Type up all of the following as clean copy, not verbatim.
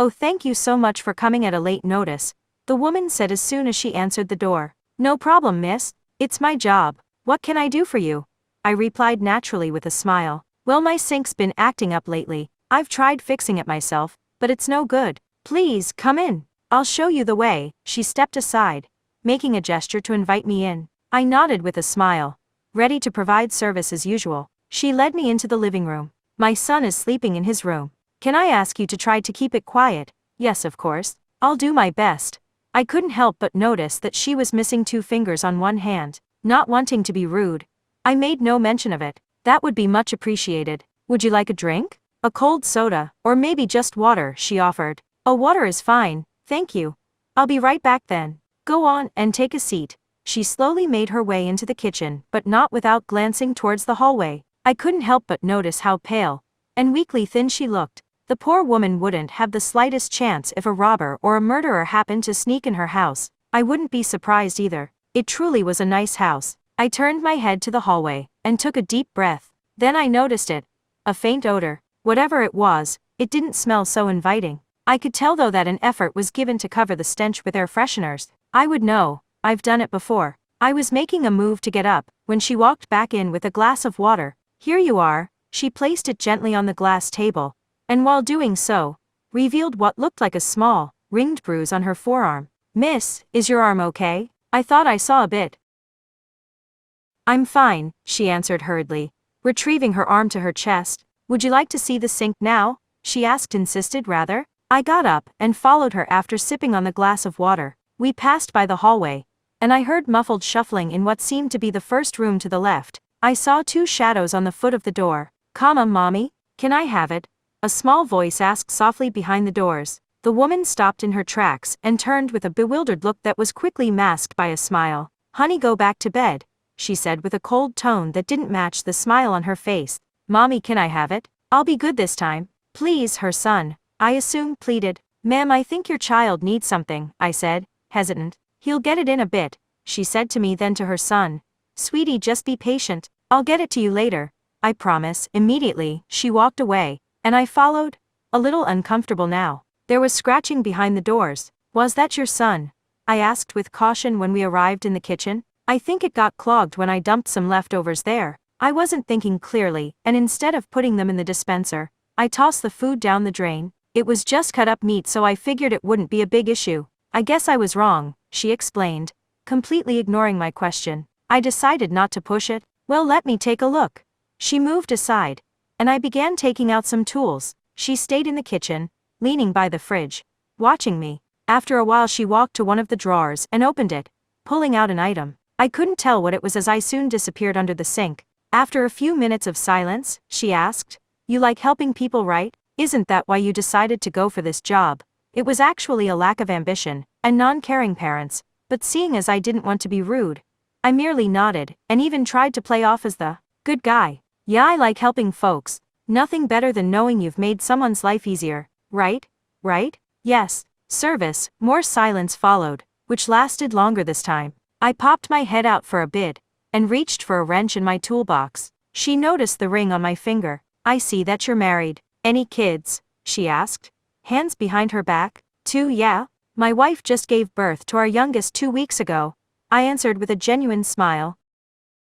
"Oh, thank you so much for coming at a late notice," the woman said as soon as she answered the door. "No problem, miss. It's my job. What can I do for you?" I replied naturally with a smile. "Well, my sink's been acting up lately. I've tried fixing it myself, but it's no good. Please, come in. I'll show you the way." She stepped aside, making a gesture to invite me in. I nodded with a smile, ready to provide service as usual. She led me into the living room. "My son is sleeping in his room. Can I ask you to try to keep it quiet?" "Yes, of course. I'll do my best." I couldn't help but notice that she was missing 2 fingers on one hand. Not wanting to be rude, I made no mention of it. "That would be much appreciated. Would you like a drink? A cold soda, or maybe just water?" she offered. "Oh, water is fine, thank you. I'll be right back then. Go on and take a seat." She slowly made her way into the kitchen, but not without glancing towards the hallway. I couldn't help but notice how pale and weakly thin she looked. The poor woman wouldn't have the slightest chance if a robber or a murderer happened to sneak in her house. I wouldn't be surprised either. It truly was a nice house. I turned my head to the hallway and took a deep breath. Then I noticed it. A faint odor. Whatever it was, it didn't smell so inviting. I could tell though that an effort was given to cover the stench with air fresheners. I would know. I've done it before. I was making a move to get up when she walked back in with a glass of water. "Here you are." She placed it gently on the glass table, and while doing so, revealed what looked like a small, ringed bruise on her forearm. "Miss, is your arm okay? I thought I saw a bit." "I'm fine," she answered hurriedly, retrieving her arm to her chest. "Would you like to see the sink now?" she insisted rather. I got up and followed her after sipping on the glass of water. We passed by the hallway, and I heard muffled shuffling in what seemed to be the first room to the left. I saw 2 shadows on the foot of the door. "Mommy, can I have it?" a small voice asked softly behind the doors. The woman stopped in her tracks and turned with a bewildered look that was quickly masked by a smile. "Honey, go back to bed," she said with a cold tone that didn't match the smile on her face. "Mommy, can I have it? I'll be good this time." "Please," her son, I assume, pleaded. "Ma'am, I think your child needs something," I said, hesitant. "He'll get it in a bit," she said to me, then to her son. "Sweetie, just be patient. I'll get it to you later. I promise." Immediately, she walked away, and I followed, a little uncomfortable now. There was scratching behind the doors. "Was that your son?" I asked with caution when we arrived in the kitchen. "I think it got clogged when I dumped some leftovers there." I wasn't thinking clearly, and instead of putting them in the dispenser, I tossed the food down the drain. "It was just cut up meat, so I figured it wouldn't be a big issue." "I guess I was wrong," she explained, completely ignoring my question. I decided not to push it. "Well, let me take a look." She moved aside, and I began taking out some tools. She stayed in the kitchen, leaning by the fridge, watching me. After a while she walked to one of the drawers and opened it, pulling out an item. I couldn't tell what it was as I soon disappeared under the sink. After a few minutes of silence, she asked, "You like helping people, right? Isn't that why you decided to go for this job?" It was actually a lack of ambition and non-caring parents, but seeing as I didn't want to be rude, I merely nodded and even tried to play off as the good guy. "Yeah, I like helping folks. Nothing better than knowing you've made someone's life easier, right? Right? Yes." Service. More silence followed, which lasted longer this time. I popped my head out for a bit and reached for a wrench in my toolbox. She noticed the ring on my finger. "I see that you're married. Any kids?" she asked, hands behind her back. "2, yeah. My wife just gave birth to our youngest 2 weeks ago," I answered with a genuine smile.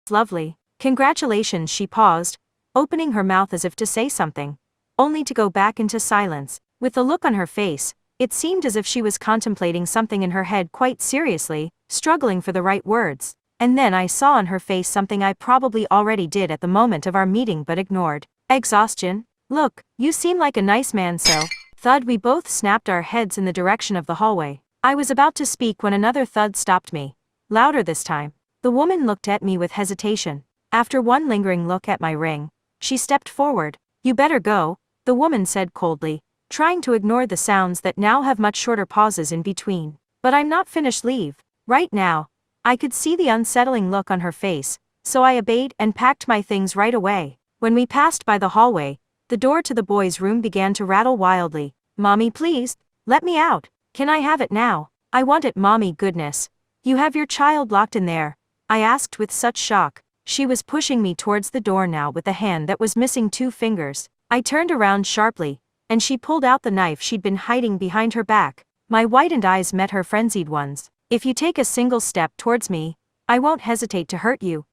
"Lovely. Congratulations." She paused, opening her mouth as if to say something, only to go back into silence. With the look on her face, it seemed as if she was contemplating something in her head quite seriously, struggling for the right words. And then I saw on her face something I probably already did at the moment of our meeting but ignored. Exhaustion. "Look, you seem like a nice man, so..." Thud. We both snapped our heads in the direction of the hallway. I was about to speak when another thud stopped me. Louder this time. The woman looked at me with hesitation. After one lingering look at my ring, she stepped forward. "You better go," the woman said coldly, trying to ignore the sounds that now have much shorter pauses in between. "But I'm not finished. Leave. Right now." I could see the unsettling look on her face, so I obeyed and packed my things right away. When we passed by the hallway, the door to the boys' room began to rattle wildly. "Mommy, please, let me out. Can I have it now? I want it." "Mommy, goodness. You have your child locked in there?" I asked with such shock. She was pushing me towards the door now with a hand that was missing 2 fingers. I turned around sharply and she pulled out the knife she'd been hiding behind her back. My whitened eyes met her frenzied ones. If you take a single step towards me, I won't hesitate to hurt you.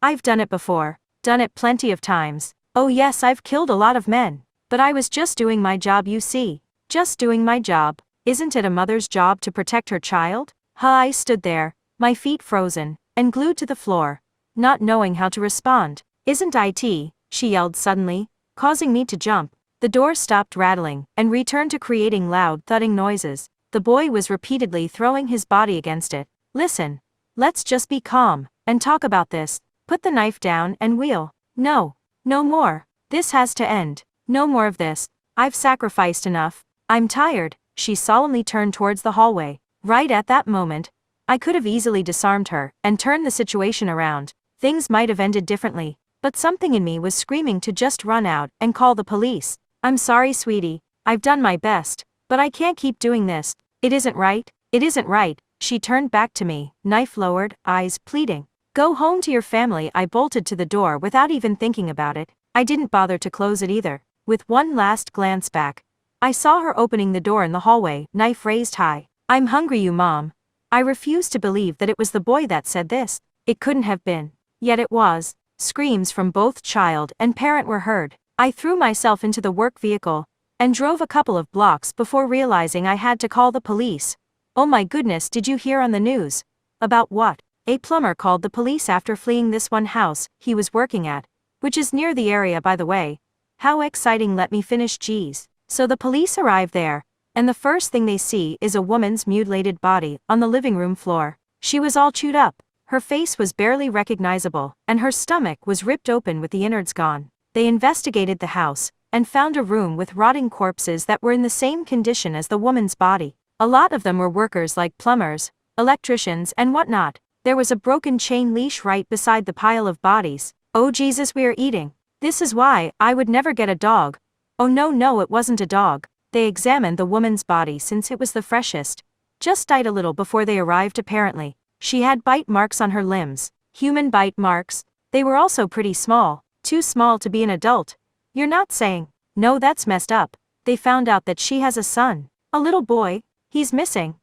I've done it before, done it plenty of times. Oh yes, I've killed a lot of men. But I was just doing my job, you see. Just doing my job. Isn't it a mother's job to protect her child? I stood there, my feet frozen, and glued to the floor, not knowing how to respond. Isn't it? She yelled suddenly, causing me to jump. The door stopped rattling, and returned to creating loud thudding noises. The boy was repeatedly throwing his body against it. Listen. Let's just be calm, and talk about this. Put the knife down and we'll. No. No more. This has to end. No more of this. I've sacrificed enough. I'm tired. She solemnly turned towards the hallway. Right at that moment, I could have easily disarmed her, and turned the situation around. Things might have ended differently, but something in me was screaming to just run out and call the police. I'm sorry, sweetie. I've done my best, but I can't keep doing this. It isn't right. It isn't right. She turned back to me, knife lowered, eyes pleading. Go home to your family. I bolted to the door without even thinking about it. I didn't bother to close it either. With one last glance back, I saw her opening the door in the hallway, knife raised high. I'm hungry, you mom. I refused to believe that it was the boy that said this. It couldn't have been. Yet it was. Screams from both child and parent were heard. I threw myself into the work vehicle and drove a couple of blocks before realizing I had to call the police. Oh my goodness, did you hear on the news? About what? A plumber called the police after fleeing this one house he was working at, which is near the area, by the way. How exciting, let me finish, geez. So the police arrive there, and the first thing they see is a woman's mutilated body on the living room floor. She was all chewed up. Her face was barely recognizable, and her stomach was ripped open with the innards gone. They investigated the house, and found a room with rotting corpses that were in the same condition as the woman's body. A lot of them were workers like plumbers, electricians and whatnot. There was a broken chain leash right beside the pile of bodies. Oh Jesus, we are eating. This is why I would never get a dog. Oh no, it wasn't a dog. They examined the woman's body since it was the freshest. Just died a little before they arrived apparently. She had bite marks on her limbs. Human bite marks. They were also pretty small. Too small to be an adult. You're not saying? No, that's messed up. They found out that she has a son. A little boy. He's missing.